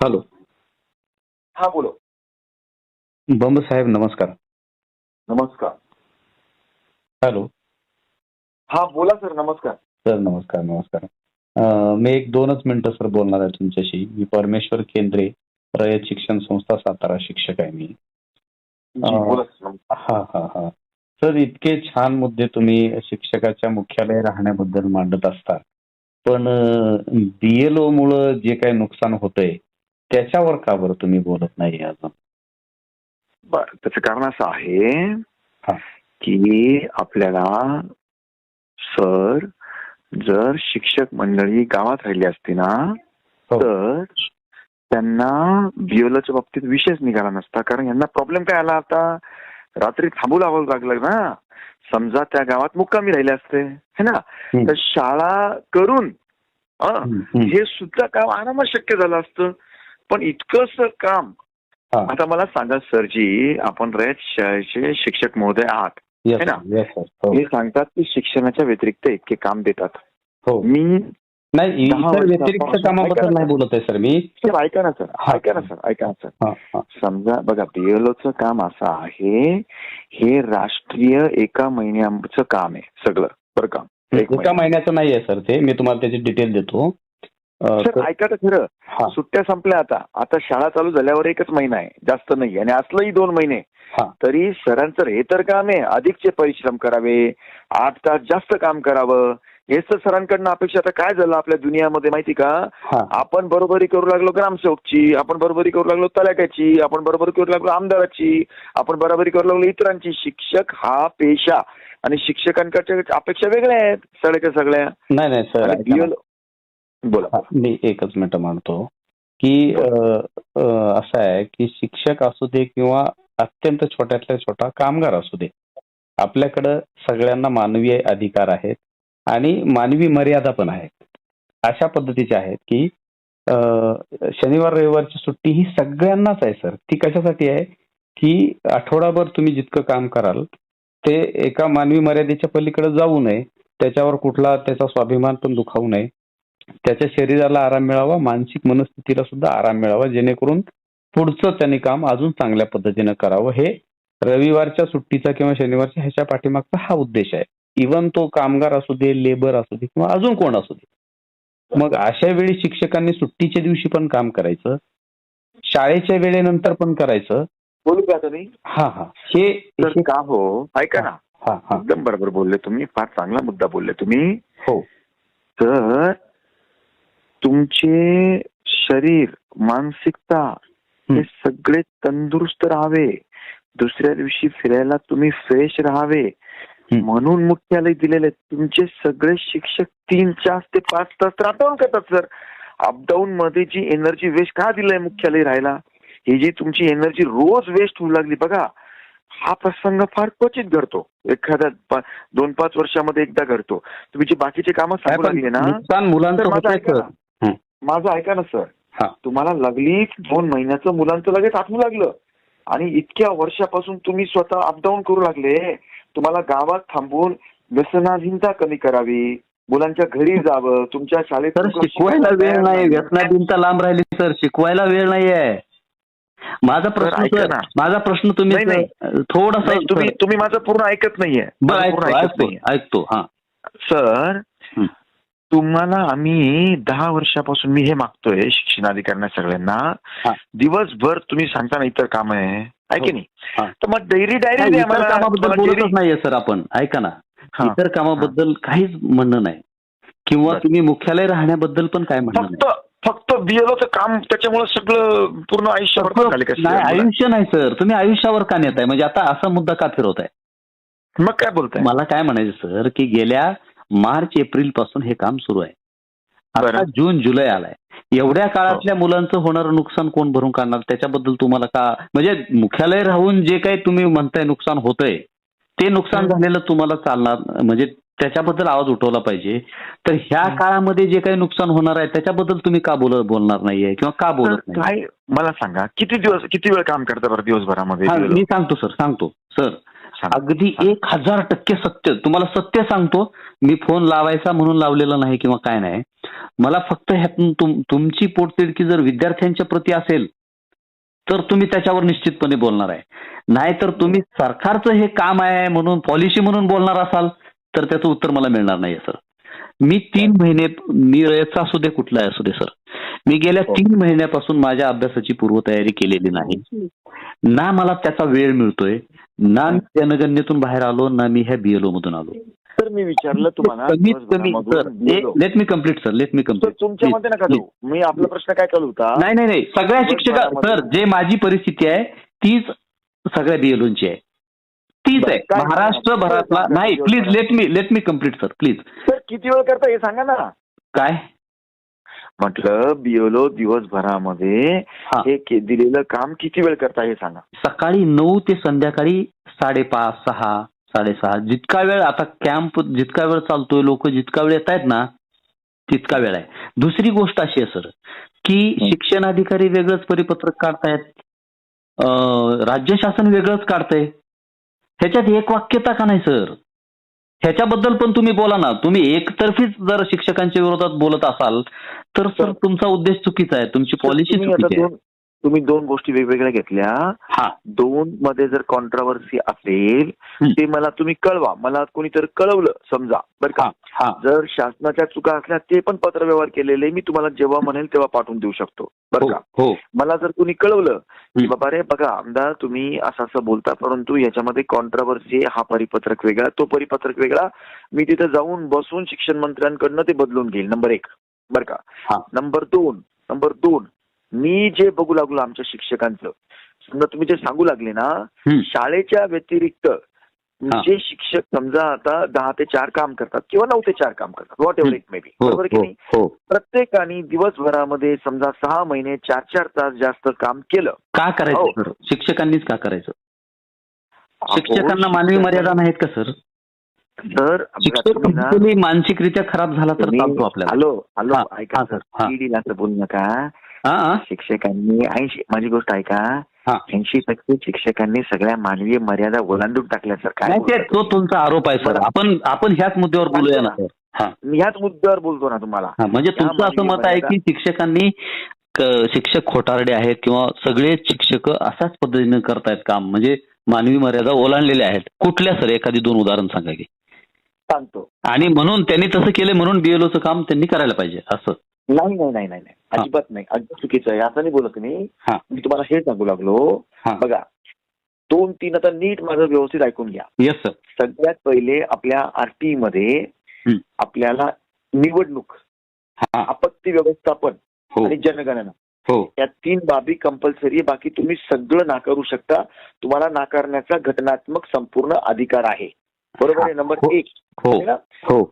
Hello. हा बोलो. बंब साहेब नमस्कार. नमस्कार. हॅलो. हा बोला सर. नमस्कार सर नमस्कार नमस्कार. मी एक 2च मिनिटं सर बोलणार आहे तुमच्याशी. मी परमेश्वर केंद्रे, रयत शिक्षण संस्था सातारा शिक्षक आहे मी. जी बोला सर. हा हा हा. सर इतके छान मुद्दे तुम्ही शिक्षकाच्या मुख्यालय राहण्याबद्दल मांडत असता, पण BLO मुळे जे काही नुकसान होतंय त्याच्यावर का बरं तुम्ही बोलत नाही अजून? बर, त्याचं कारण असं आहे हा. की आपल्याला सर जर शिक्षक मंडळी गावात राहिली असती ना हो. तर त्यांना BLOच्या बाबतीत विषयच निघाला नसता. कारण यांना प्रॉब्लेम काय आला, आता रात्री थांबू लावावं लागलं ना. समजा त्या गावात मुक्कामी राहिले असते है ना, तर शाळा करून हे सुद्धा काम आरामात शक्य झालं असतं. पण इतकंसं काम. आता मला सांगा सरजी, आपण रयत शाळेचे शिक्षक महोदय आहात है ना. हे सांगतात की शिक्षणाच्या व्यतिरिक्त इतके काम देतात. हो. मी नाही, इतर व्यतिरिक्त कामाबद्दल नाही बोलत आहे सर मी. ऐका ना सर. समजा बघा, BLOचं काम असं आहे, हे राष्ट्रीय एका महिन्याचं काम आहे सगळं बरं का. एका महिन्याचं नाही आहे सर ते. मी तुम्हाला त्याची डिटेल देतो. सर ऐका तर खरं. सुट्ट्या संपल्या आता शाळा चालू झाल्यावर 1च महिना आहे, जास्त नाही. आणि असलंही 2 महिने तरी सरांचं हे तर काम आहे, अधिकचे परिश्रम करावे, 8 तास जास्त काम करावं. हेच तर सरांकडनं अपेक्षा. आता काय झालं आपल्या दुनियामध्ये माहिती का, आपण बरोबरी करू लागलो ग्रामसेवकची, आपण बरोबरी करू लागलो तलाट्याची, आपण बरोबरी करू लागलो आमदाराची, आपण बरोबरी करू लागलो इतरांची. शिक्षक हा पेशा आणि शिक्षकांकडच्या अपेक्षा वेगळ्या आहेत सगळ्या सगळ्या. नाही सर, बोला. मी 1च मिनिट मानतो की असं आहे की शिक्षक असू दे किंवा अत्यंत छोट्यातल्या छोटा कामगार असू दे, आपल्याकडं सगळ्यांना मानवीय अधिकार आहेत आणि मानवी मर्यादा पण आहेत. अशा पद्धतीच्या आहेत की शनिवार रविवारची सुट्टी ही सगळ्यांनाच आहे सर. ती कशासाठी आहे की आठवडाभर तुम्ही जितकं काम कराल ते एका मानवी मर्यादेच्या पलीकडे जाऊ नये, त्याच्यावर कुठला त्याचा स्वाभिमान पण दुखावू नये, त्याच्या शरीराला आराम मिळावा, मानसिक मनस्थितीला सुद्धा आराम मिळावा, जेणेकरून पुढचं त्यांनी काम अजून चांगल्या पद्धतीनं करावं. हे रविवारच्या सुट्टीचा किंवा शनिवारच्या ह्याच्या पाठीमागचा हा उद्देश आहे. इव्हन तो कामगार असू दे, लेबर असू दे किंवा अजून कोण असू दे. मग अशा वेळी शिक्षकांनी सुट्टीच्या दिवशी पण काम करायचं, शाळेच्या वेळेनंतर पण करायचं. बोलू का तुम्ही? हे का हो, ऐका ना. एकदम बरोबर बोलले तुम्ही. फार चांगला मुद्दा बोलले तुम्ही. हो. तर तुमचे शरीर, मानसिकता हे सगळे तंदुरुस्त राहावे, दुसऱ्या दिवशी फिरायला तुम्ही फ्रेश राहावे म्हणून मुख्यालय दिलेले. तुमचे सगळे शिक्षक 3, 4 ते 5 तास अपडाऊन करतात सर. अपडाऊन मध्ये जी एनर्जी वेस्ट का दिलंय मुख्यालय राहायला, ही जी तुमची एनर्जी रोज वेस्ट होऊ लागली बघा, हा प्रसंग फार क्वचित घडतो. एखाद्या 2-5 वर्षामध्ये एकदा घडतो. तुम्ही जी बाकीचे कामं सांगू लागले ना, माझं ऐका ना सर. तुम्हाला लगेच 2 महिन्याचं मुलांचं लगेच आठवू लागलं आणि इतक्या वर्षापासून तुम्ही स्वतः अपडाऊन करू लागले. तुम्हाला गावात थांबून व्यसनाधीनता कमी करावी, मुलांच्या घरी जावं, तुमच्या शाळेत शिकवायला वेळ नाही, व्यसनाधीनता लांब राहिली सर, शिकवायला वेळ नाहीये. माझा प्रश्न तुम्ही थोडासा तुम्ही माझं पूर्ण ऐकत नाहीये. ऐकतो. सर तुम्हाला आम्ही 10 वर्षापासून मी हे मागतोय शिक्षणाधिकाऱ्यांना सगळ्यांना, दिवसभर तुम्ही सांगता ना इतर काम आहे की नाही, तर मग डायरी कामाबद्दल बोलतच नाहीये सर आपण. ऐका ना, इतर कामाबद्दल काहीच म्हणणं नाही किंवा तुम्ही मुख्यालय राहण्याबद्दल पण काय म्हणणं नाही. फक्त BLOचं काम, त्याच्यामुळे सगळं पूर्ण आयुष्य. आयुष्य नाही सर, तुम्ही आयुष्यावर का नेताय? म्हणजे आता असा मुद्दा का फिरवताय? मग काय बोलताय? मला काय म्हणायचं सर की गेल्या मार्च एप्रिल पासून हे काम सुरू आहे. आता जून जुलै आलाय. एवढ्या काळातल्या मुलांचं होणारं नुकसान कोण भरून काढणार? त्याच्याबद्दल तुम्हाला का, म्हणजे मुख्यालय राहून जे काही तुम्ही म्हणताय नुकसान होतंय, ते नुकसान झालेलं तुम्हाला चालणार, म्हणजे त्याच्याबद्दल आवाज उठवला पाहिजे. तर ह्या काळामध्ये जे काही नुकसान होणार आहे त्याच्याबद्दल तुम्ही का बोलणार नाहीये किंवा का बोलत नाही? मला सांगा, किती वेळ काम करता बरं दिवसभरामध्ये? मी सांगतो सर. अगदी 1000% सत्य. तुम्हाला सत्य सांगतो. मी फोन लावायचा म्हणून लावलेला नाही किंवा काय नाही. मला फक्त ह्यातून तुमची पोटतिडकी जर विद्यार्थ्यांच्या प्रती असेल तर तुम्ही त्याच्यावर निश्चितपणे बोलणार आहे. नाहीतर तुम्ही सरकारचं हे काम आहे म्हणून पॉलिसी म्हणून बोलणार असाल तर त्याचं उत्तर मला मिळणार नाही सर. मी 3 महिने, मी रयतचा असू दे कुठलाही असू दे सर, मी गेल्या 3 महिन्यापासून माझ्या अभ्यासाची पूर्वतयारी केलेली नाही. ना मला त्याचा वेळ मिळतोय, ना मी जनगणनेतून बाहेर आलो, ना मी ह्या BLO मधून आलो. तर मी विचारलं तुम्हाला, कमीत कमी sir, let me complete sir, let me complete. तुमच्या मध्ये नका जाऊ. मी आपला प्रश्न काय चालू होता. नाही सगळ्या शिक्षका सर, जे माझी परिस्थिती आहे तीच सगळ्या BLOंची आहे, तीच आहे महाराष्ट्रभरातला. नाही please let me complete sir, please. Sir किती वेळ करता हे सांगा ना. काय म्हटलं, BLO दिवसभरामध्ये हे दिलेलं काम किती वेळ करता हे सांगा. सकाळी 9 ते संध्याकाळी 5:30, 6, 6:30 जितका वेळ. आता कॅम्प जितका वेळ चालतोय, लोक जितका वेळ येत आहेत ना तितका वेळ आहे. दुसरी गोष्ट अशी आहे सर की शिक्षण अधिकारी वेगळंच परिपत्रक काढतायत, राज्य शासन वेगळंच काढतंय. ह्याच्यात एक वाक्यता का नाही सर? ह्याच्याबद्दल पण तुम्ही बोला ना. तुम्ही एकतर्फीच जर शिक्षकांच्या विरोधात बोलत असाल तर सर तुमचा उद्देश चुकीचा आहे, तुमची पॉलिसी चुकीची आहे. तुम्ही 2 गोष्टी वेगवेगळ्या घेतल्या. 2 मध्ये जर कॉन्ट्रोवर्सी असेल ते मला तुम्ही कळवा. मला कोणीतरी कळवलं समजा बरं का. जर शासनाच्या चुका असल्या ते पण पत्रव्यवहार केलेले मी तुम्हाला जेव्हा म्हणेल तेव्हा पाठवून देऊ शकतो बरं का. मला जर कोणी कळवलं की बाबा रे बघा आमदार तुम्ही असं बोलता, परंतु याच्यामध्ये कॉन्ट्रोवर्सी, हा परिपत्रक वेगळा, तो परिपत्रक वेगळा, मी तिथे जाऊन बसून शिक्षण मंत्र्यांकडनं ते बदलून घेईल. नंबर 1 बरं का. नंबर 2 मी जे बघू लागलो आमच्या शिक्षकांचं, समजा तुम्ही जे सांगू लागले ना, शाळेच्या व्यतिरिक्त जे शिक्षक समजा आता 10 ते 4 काम करतात किंवा 9 ते 4 काम करतात, what ever it may be, बरोबर की नाही. प्रत्येकाने दिवसभरामध्ये समजा 6 महिने 4-4 तास जास्त काम केलं. का करायचं? शिक्षकांनीच का करायचं? शिक्षकांना मानवी मर्यादा नाहीत का सर? तर मानसिकरित्या खराब झाला तर चालतो आपल्याला. हॅलो ऐका सर, असं बोलू नका. शिक्षकांनी 80, माझी गोष्ट ऐका, 80% शिक्षकांनी सगळ्या मानवीय मर्यादा ओलांडून टाकल्या सर. काय तो तुमचा आरोप आहे सर. आपण ह्याच मुद्द्यावर बोलूया ना सर. मी ह्याच मुद्द्यावर बोलतो ना तुम्हाला. म्हणजे तुमचं असं मत आहे की शिक्षकांनी, शिक्षक खोटारडे आहेत किंवा सगळे शिक्षक अशाच पद्धतीने करतायत काम, म्हणजे मानवी मर्यादा ओलांडलेल्या आहेत. कुठल्या सर? एखादी 2 उदाहरण सांगा की. सांगतो. आणि म्हणून त्यांनी तसं केलं म्हणून BLOचं काम त्यांनी करायला पाहिजे असं? नाही अजिबात नाही. अजिबात चुकीचं आहे असं नाही बोलत मी. मी तुम्हाला हे सांगू लागलो. बघा 2-3 आता नीट माझं व्यवस्थित ऐकून घ्या. Yes sir. सगळ्यात पहिले आपल्या RTE मध्ये आपल्याला निवडणूक, आपत्ती व्यवस्थापन आणि जनगणना या 3 बाबी कंपल्सरी. बाकी तुम्ही सगळं नाकारू शकता. तुम्हाला नाकारण्याचा घटनात्मक संपूर्ण अधिकार आहे. बरोबर आहे. नंबर 1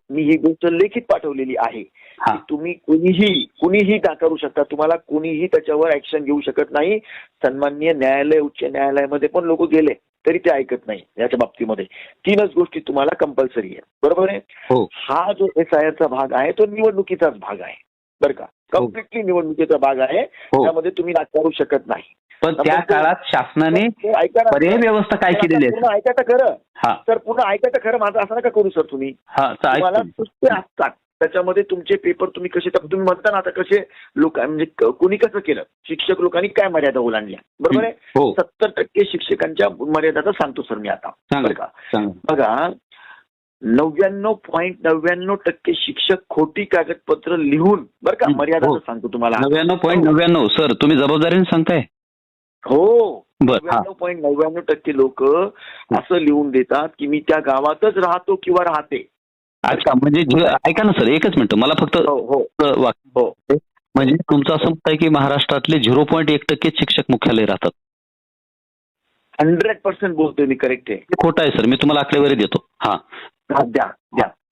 मी ही गोष्ट लेखित पाठवलेली आहे. तुम्ही कुणीही नाकारू शकता. तुम्हाला कुणीही त्याच्यावर ऍक्शन घेऊ शकत नाही. सन्माननीय न्यायालय, उच्च न्यायालयामध्ये पण लोक गेले तरी ते ऐकत नाही याच्या बाबतीमध्ये. 3च गोष्टी तुम्हाला कंपल्सरी आहे. बरोबर आहे. हा जो SIRचा भाग आहे तो निवडणुकीचाच भाग आहे बरं का. कम्प्लिटली निवडणुकीचा भाग आहे. त्यामध्ये तुम्ही नाकारू शकत नाही. पण त्या काळात शासनाने पर्याय व्यवस्था काय केलेली आहे? ऐका तर खरं सर, पुन्हा ऐका तर खरं माझं. असं नका करू सर तुम्ही. तुम्हाला सुट्टे असतात त्याच्यामध्ये तुमचे पेपर तुम्ही कसे, तुम्ही म्हणता ना आता कसे लोक, म्हणजे कुणी कसं केलं, शिक्षक लोकांनी काय मर्यादा ओलांडल्या. बरोबर आहे. 70% शिक्षकांच्या मर्यादा सांगतो सर मी आता बरं का. बघा 99.99% शिक्षक खोटी कागदपत्र लिहून बरं का मर्यादा सांगतो तुम्हाला. 99.99 सर तुम्ही जबाबदारीने सांगताय. 99.99% लोक असं लिहून देतात की मी त्या गावातच राहतो किंवा राहते. अच्छा, म्हणजे ऐका ना सर, एकच मिनिट मला फक्त म्हणजे तुमचं असं मत आहे की महाराष्ट्रातले 0.1% शिक्षक मुख्यालय राहतात? 100% बोलतोय मी. करेक्ट आहे. खोटं आहे सर, मी तुम्हाला आकडेवारी देतो.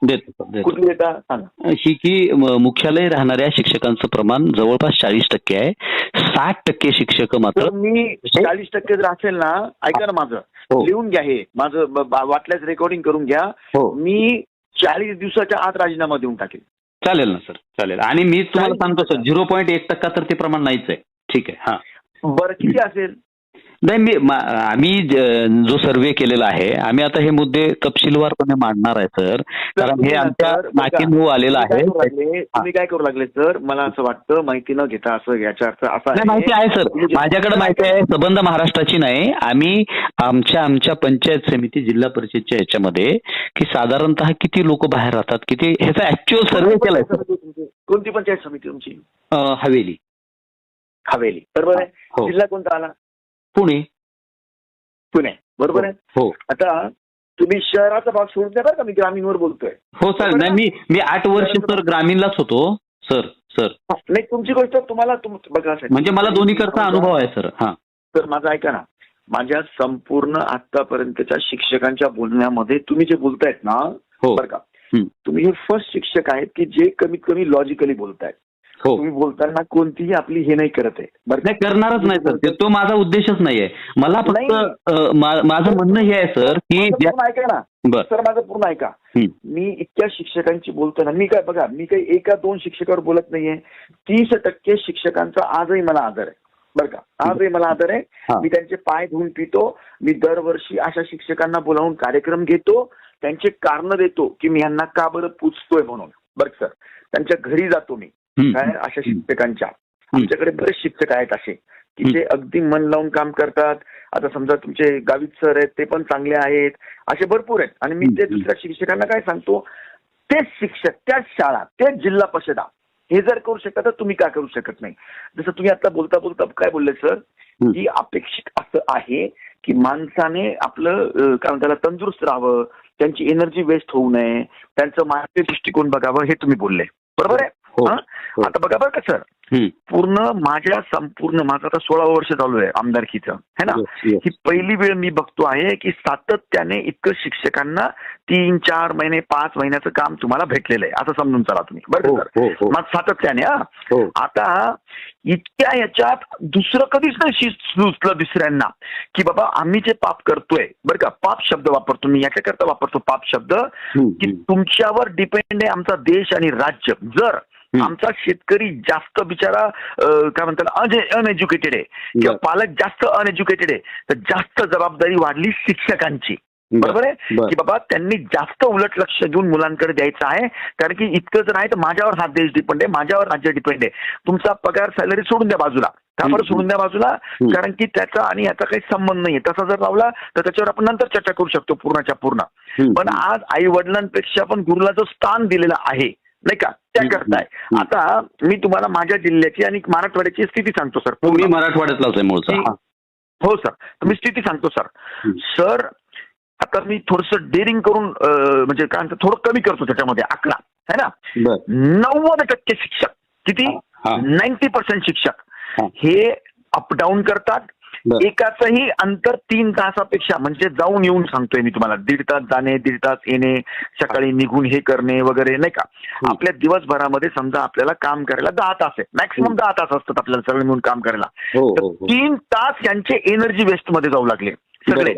देतो. कुठली देता सांगा. ही की मुख्यालय राहणाऱ्या शिक्षकांचं प्रमाण जवळपास 40% आहे. 60% शिक्षक मात्र. मी 40% जर असेल ना, ऐका ना माझं, लिहून घ्या हे माझं, वाटल्यास रेकॉर्डिंग करून घ्या. मी 40 दिवसाच्या आत राजीनामा देऊन टाकेल. चालेल ना सर, चालेल. आणि मी तुम्हाला सांगतो सर 0.1% तर ते प्रमाण नाहीच आहे. ठीक आहे. बरं किती असेल? नाही आम्ही जो सर्व्हे केलेला आहे आम्ही आता हे मुद्दे तपशीलवारपणे मांडणार आहे सर, कारण हे आमच्या नाकीनऊ आलेलं आहे. तुम्ही काय करू लागले सर, मला असं वाटतं माहिती न घेता असं याचा अर्थ असा आहे. माहिती आहे सर, माझ्याकडे माहिती आहे, संबंध महाराष्ट्राची नाही. आम्ही आमच्या पंचायत समिती जिल्हा परिषदच्या याच्यामध्ये की साधारणतः किती लोक बाहेर राहतात, किती ह्याचा ऍक्च्युअल सर्व्हे केलाय. कोणती पंचायत समिती तुमची? हवेली. हवेली, बरोबर आहे. जिल्हा कोणता आला? पुणे. बरोबर आहे. हो. आता तुम्ही शहराचा भाग सोडून द्या बरं का, मी ग्रामीणवर बोलतोय. हो सर, नाही मी 8 वर्ष तर ग्रामीणलाच होतो सर. नाही, तुमची गोष्ट तुम्हाला बघा म्हणजे मला दोन्हीकडचा अनुभव आहे सर. हा तर माझा ऐका ना, माझ्या संपूर्ण आतापर्यंतच्या शिक्षकांच्या बोलण्यामध्ये तुम्ही जे बोलतायत ना, बरं का, तुम्ही हे फर्स्ट शिक्षक आहेत की जे कमीत कमी लॉजिकली बोलतायत. तुम्ही बोलताना कोणतीही आपली हे नाही करत आहे. बरं, नाही करणारच नाही सर, तो माझा उद्देशच नाहीये. मला फक्त माझं म्हणणं हे आहे सर की ऐका ना सर, माझं पूर्ण ऐका. मी इतक्या शिक्षकांची बोलताना मी काही 1-2 शिक्षकावर बोलत नाहीये. 30% शिक्षकांचा आजही मला आदर आहे. बरं का, आजही मला आदर आहे. मी त्यांचे पाय धुवून पितो. मी दरवर्षी अशा शिक्षकांना बोलावून कार्यक्रम घेतो, त्यांचे कारण देतो की मी यांना का बरं पुजतोय म्हणून. बरं सर, त्यांच्या घरी जातो मी काय अशा शिक्षकांच्या. आमच्याकडे बरेच शिक्षक आहेत असे की जे अगदी मन लावून काम करतात. आता समजा तुमचे गावित सर आहेत, ते पण चांगले आहेत, असे भरपूर आहेत. आणि मी ते दुसऱ्या शिक्षकांना काय सांगतो, तेच शिक्षक, त्याच शाळा, तेच जिल्हा परिषदा हे जर करू शकता तर तुम्ही का करू शकत नाही. जसं तुम्ही आता बोलता काय बोलले सर, की अपेक्षित असं आहे की माणसाने आपलं काय म्हणतात तंदुरुस्त राहावं, त्यांची एनर्जी वेस्ट होऊ नये, त्यांचं मानसिक दृष्टिकोन बघावं, हे तुम्ही बोलले, बरोबर आहे. आता बघा बरं का सर, माझं आता 16 वर्ष चालू आहे आमदारकीचं, है ना. ही पहिली वेळ मी बघतो आहे की सातत्याने इतकं शिक्षकांना 3-4 महिने 5 महिन्याचं काम तुम्हाला भेटलेलं आहे असं समजून चला तुम्ही, बरं सर. मग सातत्याने आता इतक्या याच्यात दुसरं कधीच नाही सुचलं दुसऱ्यांना की बाबा आम्ही जे पाप करतोय, बरं का, पाप शब्द वापरतो मी, याच्याकरता वापरतो पाप शब्द की तुमच्यावर डिपेंड आहे आमचा देश आणि राज्य. जर आमचा शेतकरी जास्त बिचारा काय म्हणतात अनएज्युकेटेड आहे किंवा पालक जास्त अनएज्युकेटेड आहे, तर जास्त जबाबदारी वाढली शिक्षकांची, बरोबर आहे की बाबा त्यांनी जास्त उलट लक्ष देऊन मुलांकडे द्यायचं आहे. कारण की इतकं जर आहे तर माझ्यावर हा देश डिपेंड आहे, माझ्यावर राज्य डिपेंड आहे. तुमचा पगार सॅलरी सोडून द्या बाजूला, का बरं सोडून द्या बाजूला, कारण की त्याचा आणि याचा काही संबंध नाहीये. तसा जर लावला तर त्याच्यावर आपण नंतर चर्चा करू शकतो पूर्णच्या पूर्ण. पण आज आई वडिलांपेक्षा पण गुरुला जो स्थान दिलेलं आहे नाही का, त्या करताय. आता मी तुम्हाला माझ्या जिल्ह्याची आणि मराठवाड्याची स्थिती सांगतो सर. मी मराठवाड्यातलाच आहे मूळचा. हो सर, मी स्थिती सांगतो सर. आता मी थोडस डेअरिंग करून म्हणजे काय म्हणतो थोडं कमी करतो त्याच्यामध्ये आकडा, है ना. 90% शिक्षक, किती 90% शिक्षक हे अपडाऊन करतात. एकाचंही अंतर 3 तासापेक्षा, म्हणजे जाऊन येऊन सांगतोय मी तुम्हाला, 1.5 तास जाणे 1.5 तास येणे, सकाळी निघून हे करणे वगैरे नाही का. आपल्या दिवसभरामध्ये समजा आपल्याला काम करायला 10 तास आहे, मॅक्सिमम 10 तास असतात आपल्याला सगळे मिळून काम करायला. तर 3 तास यांचे एनर्जी वेस्ट मध्ये जाऊ लागले सगळे.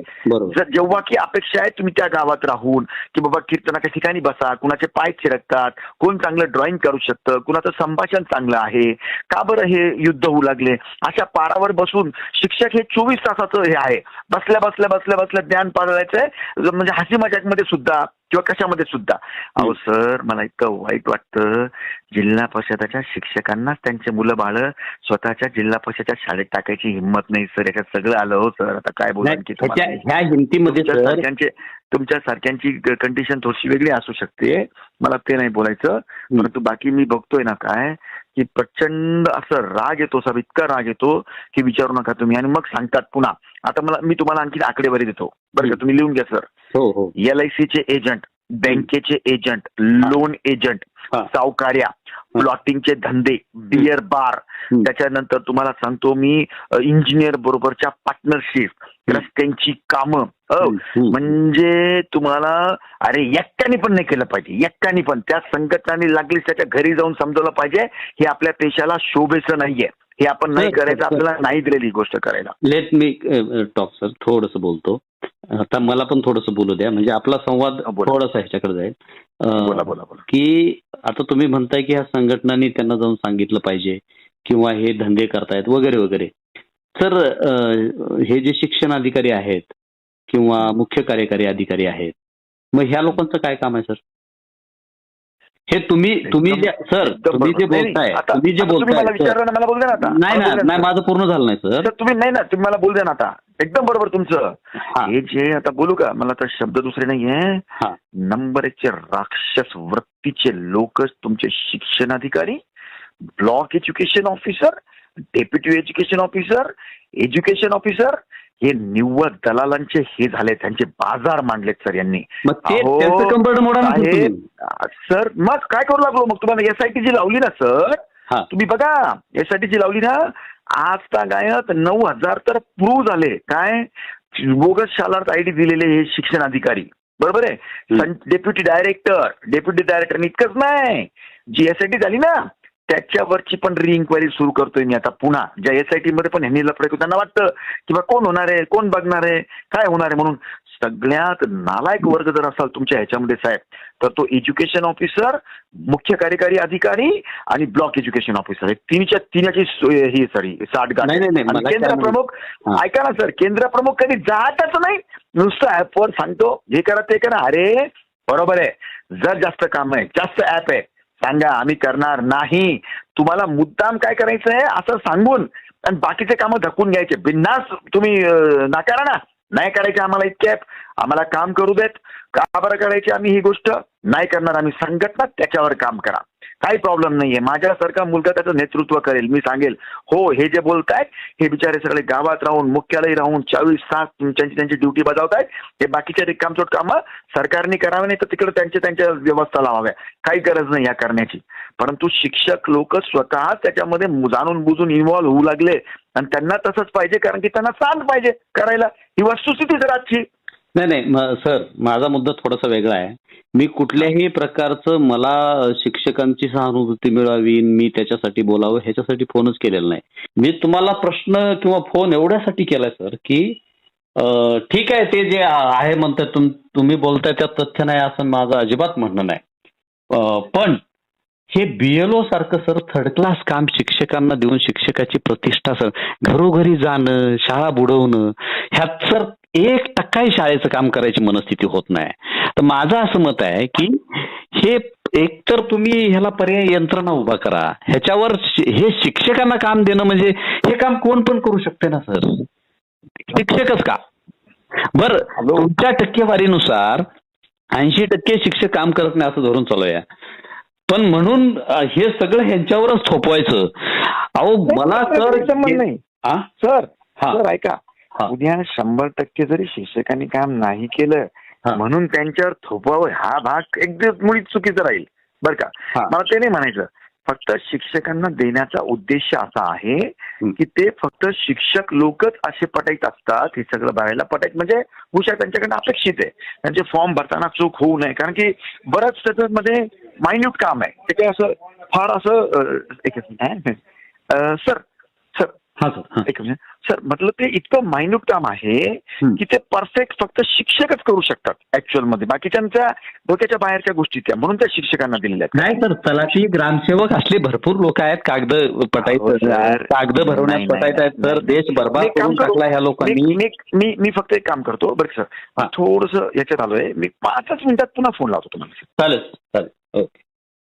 जेव्हा की अपेक्षा आहे तुम्ही त्या गावात राहून की बाबा कीर्तनाच्या ठिकाणी बसा, कुणाचे पाय थिरकतात, कोण चांगलं ड्रॉइंग करू शकतं, कुणाचं संभाषण चांगलं आहे, का बरं हे युद्ध होऊ लागले. अशा पारावर बसून शिक्षक हे 24 तासाचं हे आहे, बसल्या ज्ञान पाळायचंय, म्हणजे हसी मजाक मध्ये सुद्धा किंवा कशामध्ये सुद्धा. अहो सर, मला इतकं वाईट वाटतं, जिल्हा परिषदाच्या शिक्षकांनाच त्यांचे मुलं बाळ स्वतःच्या जिल्हा परिषदेच्या शाळेत टाकायची हिंमत नाही सर. याच्यात सगळं आलं हो सर. आता काय बोला की ह्या हिमतीमध्ये तुमच्या सारख्यांची कंडिशन थोडीशी वेगळी असू शकते, मला ते नाही बोलायचं. परंतु बाकी मी बघतोय ना काय की प्रचंड असं राग येतो सर, इतका राग येतो की विचारू नका तुम्ही. आणि मग सांगतात पुन्हा, आता मी तुम्हाला आणखी आकडेवारी देतो बरं का, तुम्ही लिहून घ्या सर. LIC चे एजंट, बँकेचे एजंट, लोन एजंट, सावकार्या, प्लॉटिंगचे धंदे, बियर बार, त्याच्यानंतर तुम्हाला सांगतो मी इंजिनियर बरोबरच्या पार्टनरशिप, रस्त्यांची कामं, म्हणजे तुम्हाला अरे एकट्याने पण नाही केलं पाहिजे, एकट्याने पण त्या संघटनांनी लागली त्याच्या घरी जाऊन समजवलं पाहिजे. हे आपल्या पेशाला शोभेचं नाहीये, हे आपण नाही करायचं, आपल्याला नाही दिलेली गोष्ट करायला. लेट मी टॉक सर, थोडंसं बोलतो आता, मला पण थोडंसं बोलू द्या, म्हणजे आपला संवाद थोडासा ह्याच्याकडे जाईल. बोला की आता तुम्ही म्हणताय की ह्या संघटनांनी त्यांना जाऊन सांगितलं पाहिजे किंवा हे धंदे करतायत वगैरे वगैरे. सर हे जे शिक्षण अधिकारी आहेत किंवा मुख्य कार्यकारी अधिकारी आहेत, मग ह्या लोकांचं काय काम आहे सर? हे तुम्ही जे सर तुम्ही जे बोलताय मला विचारलं ना, मला बोल द्या ना आता. नाही माझं पूर्ण झालं नाही सर. तुम्ही नाही ना, तुम्ही मला बोल द्या ना आता. एकदम बरोबर तुमचं. हे जे आता बोलू का, मला तर शब्द दुसरे नाहीये. नंबर 1चे राक्षस वृत्तीचे लोक तुमचे शिक्षण अधिकारी, block education officer, deputy education officer, education officer, हे निव्वळ दलालांचे हे झाले, त्यांचे बाजार मांडलेत सर यांनी. सर मग काय करू लागलो मग? तुम्हाला एसआयटी जी लावली ना सर, तुम्ही बघा एसआयटी जी लावली ना, आज गायत 9,000 तर प्रूव्ह झाले. काय बोगस शालार्थ आयडी दिलेले हे शिक्षण अधिकारी, बरोबर आहे. डेप्युटी डायरेक्टर इतकंच नाही, जी एसआयटी झाली ना त्याच्यावरची पण री इन्क्वायरी सुरू करतोय मी आता पुन्हा. ज्या एसआयटी मध्ये पण ह्यांनी लफडे, त्यांना वाटतं की बा कोण होणार आहे, कोण बघणार आहे, काय होणार आहे म्हणून. सगळ्यात नालायक वर्ग जर असाल तुमच्या ह्याच्यामध्ये साहेब, तर तो एज्युकेशन ऑफिसर, मुख्य कार्यकारी अधिकारी आणि ब्लॉक एज्युकेशन ऑफिसर, तिन्याची ही सॉरी साठगाठ. केंद्र प्रमुख ऐका ना सर, केंद्र प्रमुख कधी जातच नाही, नुसतं ऍपवर सांगतो हे करा ते करा. अरे बरोबर आहे, जर जास्त काम आहे, जास्त ऍप आहे, सांगा, आम्ही करणार नाही. तुम्हाला मुद्दाम काय करायचं आहे असं सांगून आणि बाकीचे कामं धकून घ्यायचे. बिनधास्त तुम्ही नाकारा ना, नाही करायचे आम्हाला इतके ऍप, आम्हाला काम करू देत. का बरं करायची आम्ही ही गोष्ट? नाही करणार आम्ही. संघटना त्याच्यावर काम करा, काही प्रॉब्लेम नाहीये. माझ्यासारखा मुलगा त्याचं नेतृत्व करेल. मी सांगेल हो हे जे बोलतायत हे बिचारे सगळे गावात राहून, मुख्यालयी राहून 24 तास त्यांची ड्युटी बजावतायत. हे बाकीचे रिकामचोट कामं सरकारने करावे, नाही तर तिकडे त्यांच्या व्यवस्था लावाव्या. काही गरज नाही या करण्याची. परंतु शिक्षक लोक स्वतः त्याच्यामध्ये जाणून बुजून इन्व्हॉल्व्ह होऊ लागले आणि त्यांना तसंच पाहिजे, कारण की त्यांना चांद पाहिजे करायला. ही वस्तुस्थिती जर आजची. नाही सर, माझा मुद्दा थोडासा वेगळा आहे. मी कुठल्याही प्रकारचं मला शिक्षकांची सहानुभूती मिळावी, मी त्याच्यासाठी बोलावं ह्याच्यासाठी फोनच केलेला नाही. मी तुम्हाला प्रश्न किंवा फोन एवढ्यासाठी केलाय सर की ठीक आहे, ते जे आहे म्हणतात तुम्ही बोलताय त्यात तथ्य नाही असं माझं अजिबात म्हणणं नाही. पण हे BLO सारखं सर थर्ड क्लास काम शिक्षकांना देऊन शिक्षकाची प्रतिष्ठा सर, घरोघरी जाणं, शाळा बुडवणं, ह्यात सर 1% शाळेचं काम करायची मनस्थिती होत नाही. तर माझं असं मत आहे की हे एकतर तुम्ही ह्याला पर्याय यंत्रणा उभा करा, ह्याच्यावर हे शिक्षकांना काम देणं म्हणजे हे काम कोण पण करू शकते ना सर, शिक्षकच का? बर, तुमच्या टक्केवारीनुसार 80% शिक्षक काम करत नाही असं धरून चालूया, पण म्हणून हे सगळं ह्यांच्यावरच थोपवायचं. अहो मला तर नाही सर ऐका, उद्या 100% जरी शिक्षकांनी काम नाही केलं म्हणून त्यांच्यावर थोपवावं हा भाग एकदम मुळीच चुकीचा राहील बरं का. मला ते नाही म्हणायचं. फक्त शिक्षकांना देण्याचा उद्देश असा आहे की ते फक्त शिक्षक लोकच असे पटाईत असतात, हे सगळं बघायला पटाईत म्हणजे हुशार त्यांच्याकडनं अपेक्षित आहे. त्यांचे फॉर्म भरताना चूक होऊ नये, कारण की बरंच त्याच्यामध्ये मायन्यूट काम आहे. ते काय असं फार असं एक मिनिट सर, म्हटलं ते इतकं मायन्यूट काम आहे की ते परफेक्ट फक्त शिक्षकच करू शकतात ऍक्च्युअल मध्ये. बाकीच्यांच्या डोक्याच्या बाहेरच्या गोष्टी त्या, म्हणून त्या शिक्षकांना दिलेल्या आहेत. नाही सर, तलाठी, ग्रामसेवक असले भरपूर लोक आहेत कागद भरवण्यात पटायत आहेत सर. देश बर्बाद करून टाकला ह्या लोकांनी. मी फक्त एक काम करतो बरं सर, थोडस याच्यात आलोय मी, 5 मिनिटात पुन्हा फोन लावतो तुम्हाला. चालेल, ओके.